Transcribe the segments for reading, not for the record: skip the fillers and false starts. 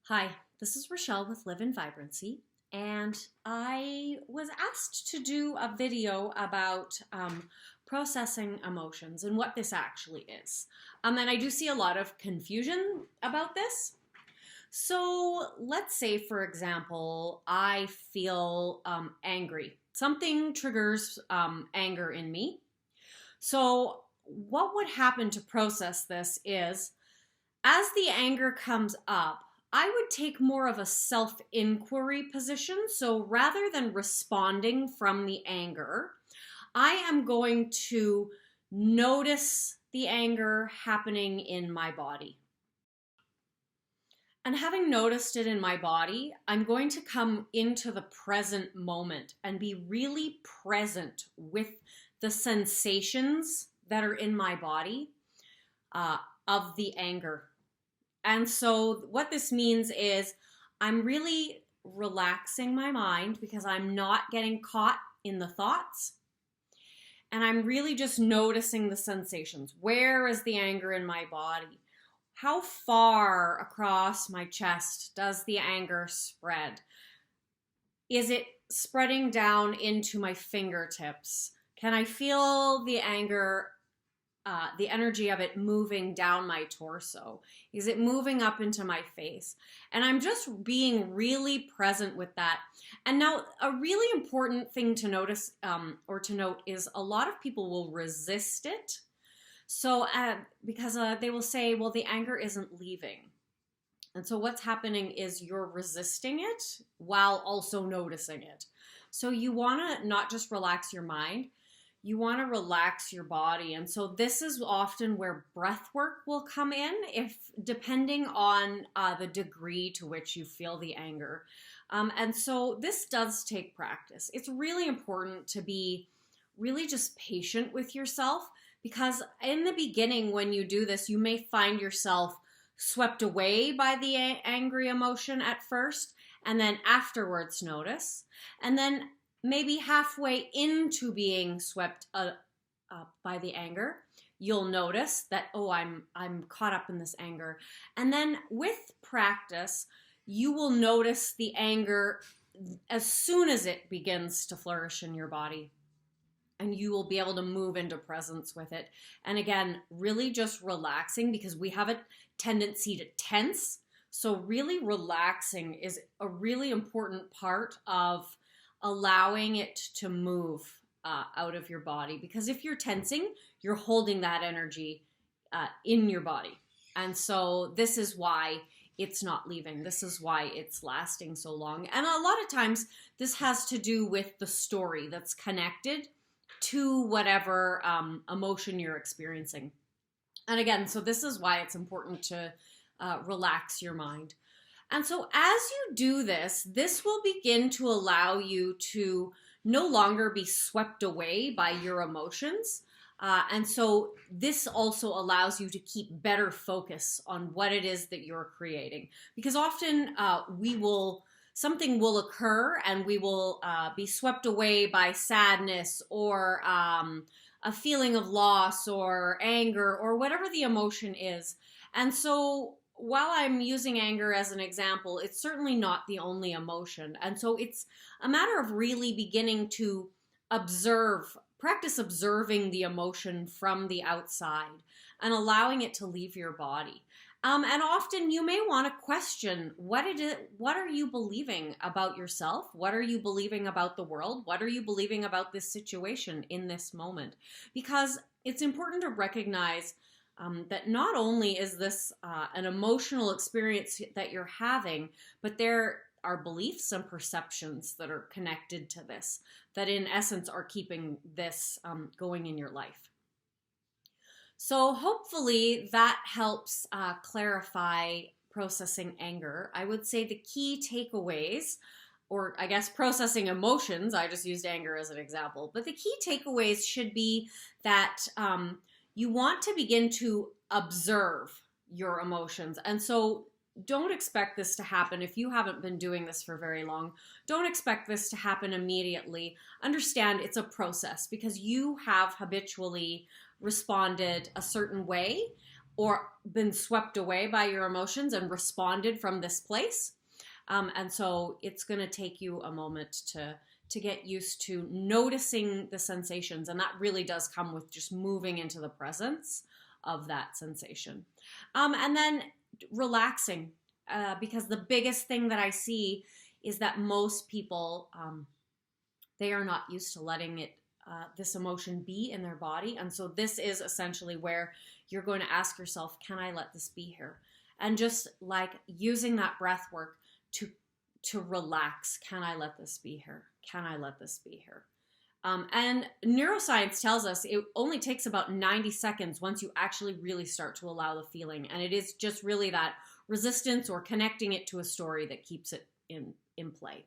Hi, this is Rachelle with Live in Vibrancy, and I was asked to do a video about processing emotions and what this actually is. And I do see a lot of confusion about this. So let's say, for example, I feel angry. Something triggers anger in me. So, what would happen to process this is as the anger comes up, I would take more of a self inquiry position. So rather than responding from the anger, I am going to notice the anger happening in my body. And having noticed it in my body, I'm going to come into the present moment and be really present with the sensations that are in my body of the anger. And so what this means is I'm really relaxing my mind because I'm not getting caught in the thoughts. And I'm really just noticing the sensations. Where is the anger in my body? How far across my chest does the anger spread? Is it spreading down into my fingertips? Can I feel the anger, the energy of it moving down my torso? Is it moving up into my face? And I'm just being really present with that. And now, a really important thing to notice or to note is a lot of people will resist it. So, because they will say, well, the anger isn't leaving. And so, what's happening is you're resisting it while also noticing it. So, you want to not just relax your mind, you want to relax your body. And so this is often where breath work will come in, if depending on the degree to which you feel the anger. And so this does take practice. It's really important to be really just patient with yourself, because in the beginning, when you do this, you may find yourself swept away by the angry emotion at first, and then afterwards notice. And then maybe halfway into being swept by the anger, you'll notice that, oh, I'm caught up in this anger. And then with practice, you will notice the anger as soon as it begins to flourish in your body. And you will be able to move into presence with it. And again, really just relaxing, because we have a tendency to tense. So really relaxing is a really important part of allowing it to move out of your body. Because if you're tensing, you're holding that energy in your body. And so this is why it's not leaving. This is why it's lasting so long. And a lot of times this has to do with the story that's connected to whatever emotion you're experiencing. And again, so this is why it's important to relax your mind. And so as you do this, this will begin to allow you to no longer be swept away by your emotions. And so this also allows you to keep better focus on what it is that you're creating. Because often something will occur and we will be swept away by sadness or a feeling of loss or anger or whatever the emotion is. And so while I'm using anger as an example, it's certainly not the only emotion. And so it's a matter of really beginning to practice observing the emotion from the outside and allowing it to leave your body. And often you may want to question what are you believing about yourself? What are you believing about the world? What are you believing about this situation in this moment? Because it's important to recognize that not only is this an emotional experience that you're having, but there are beliefs and perceptions that are connected to this, that in essence are keeping this going in your life. So hopefully that helps clarify processing anger. I would say the key takeaways, or I guess processing emotions, I just used anger as an example, but the key takeaways should be that you want to begin to observe your emotions. And so don't expect this to happen if you haven't been doing this for very long. Don't expect this to happen immediately. Understand it's a process because you have habitually responded a certain way, or been swept away by your emotions and responded from this place. And so it's going to take you a moment to get used to noticing the sensations. And that really does come with just moving into the presence of that sensation. And then relaxing, because the biggest thing that I see is that most people, they are not used to letting it, this emotion be in their body. And so this is essentially where you're going to ask yourself, can I let this be here? And just like using that breath work to relax. Can I let this be here? Can I let this be here? And neuroscience tells us it only takes about 90 seconds once you actually really start to allow the feeling. And it is just really that resistance or connecting it to a story that keeps it in play.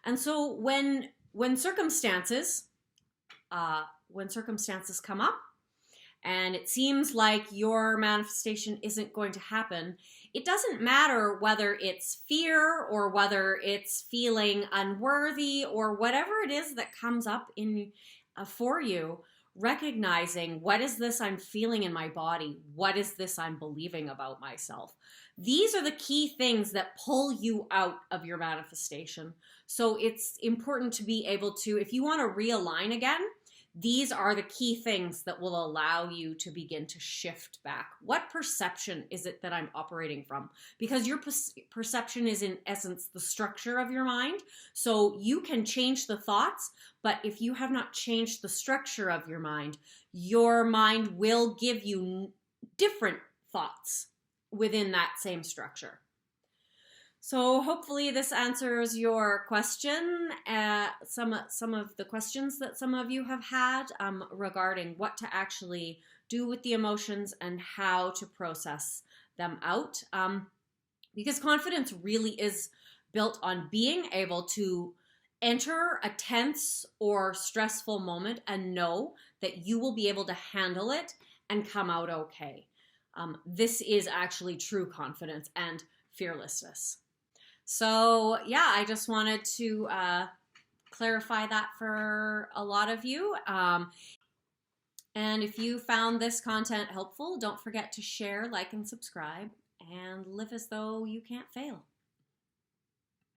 And so when circumstances come up and it seems like your manifestation isn't going to happen, it doesn't matter whether it's fear or whether it's feeling unworthy or whatever it is that comes up in for you, recognizing what is this I'm feeling in my body? What is this I'm believing about myself? These are the key things that pull you out of your manifestation. So it's important to be able to, if you want to realign again, these are the key things that will allow you to begin to shift back. What perception is it that I'm operating from? Because your perception is in essence the structure of your mind. So you can change the thoughts, but if you have not changed the structure of your mind will give you different thoughts within that same structure. So hopefully this answers your question, some of the questions that some of you have had regarding what to actually do with the emotions and how to process them out. Because confidence really is built on being able to enter a tense or stressful moment and know that you will be able to handle it and come out okay. This is actually true confidence and fearlessness. So yeah, I just wanted to clarify that for a lot of you. And if you found this content helpful, don't forget to share, like, and subscribe, and live as though you can't fail.